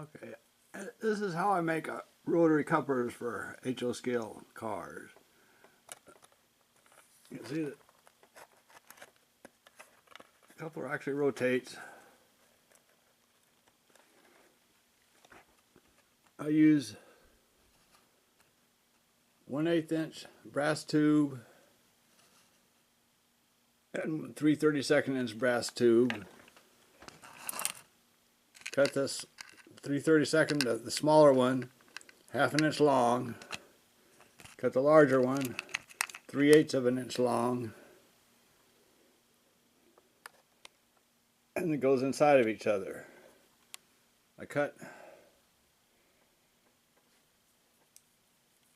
Okay, this is how I make rotary couplers for HO scale cars. You can see that the coupler actually rotates. I use 1/8 inch brass tube and 3/32 inch brass tube. Cut this 3/32, the smaller one, 1/2 inch long. Cut the larger one 3/8 of an inch long. And it goes inside of each other. I cut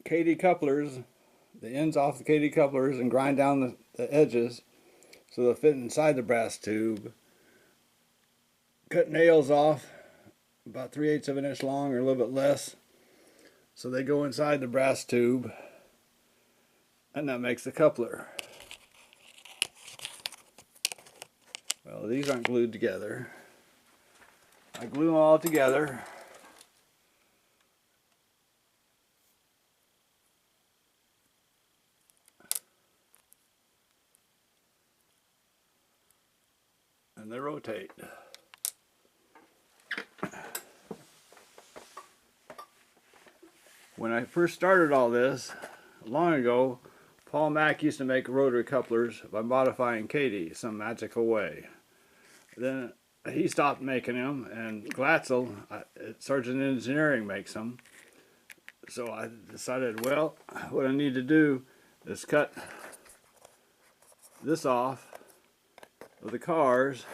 KD couplers, the ends off the KD couplers, and grind down the edges so they'll fit inside the brass tube. Cut nails off about 3/8 of an inch long or a little bit less so they go inside the brass tube, and that makes the coupler. Well, these aren't glued together. I glue them all together. And they rotate. When I first started all this, long ago, Paul Mack used to make rotary couplers by modifying KD some magical way. Then he stopped making them, and Glatzel, Sergeant Engineering, makes them. So I decided, well, what I need to do is cut this off of the cars,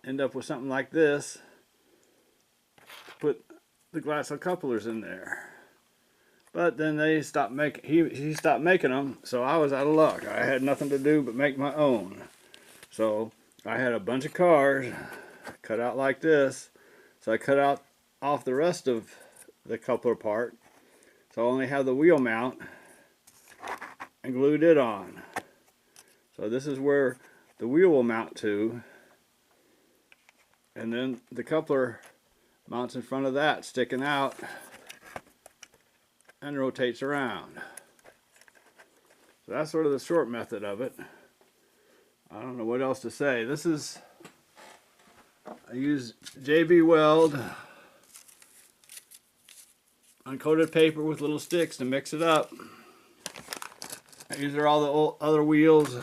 end up with something like this, put the Glatzel couplers in there. But then they stopped making, he stopped making them, so I was out of luck. I had nothing to do but make my own. So I had a bunch of cars cut out like this, so I cut out off the rest of the coupler part, so I only have the wheel mount, and glued it on. So this is where the wheel will mount to, and then the coupler mounts in front of that, sticking out, and rotates around. So that's sort of the short method of it. I don't know what else to say. This is, I use JB Weld uncoated paper with little sticks to mix it up. These are all the other wheels.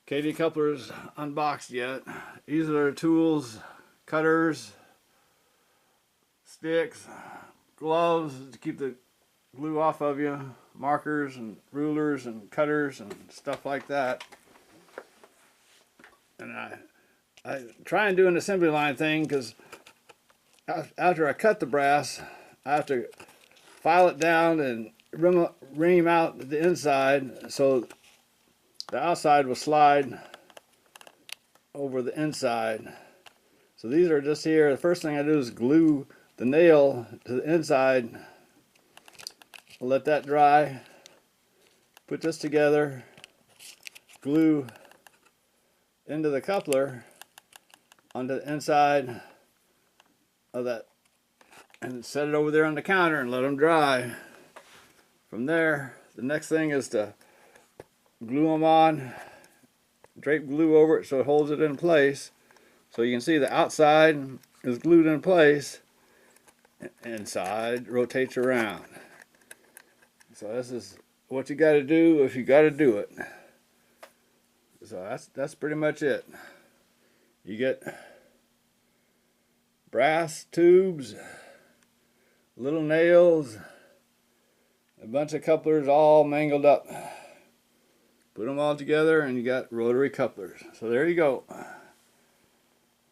KD couplers unboxed yet. These are the tools: cutters, sticks, gloves to keep the glue off of you, markers and rulers and cutters and stuff like that. And I try and do an assembly line thing, because after I cut the brass, I have to file it down and ream out the inside so the outside will slide over the inside. So these are just here. The first thing I do is glue the nail to the inside. Let that dry. Put this together. Glue into the coupler onto the inside of that, and set it over there on the counter and let them dry. From there, the next thing is to glue them on, drape glue over it so it holds it in place. So you can see the outside is glued in place, inside rotates around. So this is what you got to do if you got to do it. So that's pretty much it. You get brass tubes, little nails, a bunch of couplers all mangled up. Put them all together and you got rotary couplers. So there you go.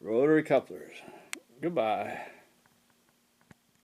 Rotary couplers. Goodbye.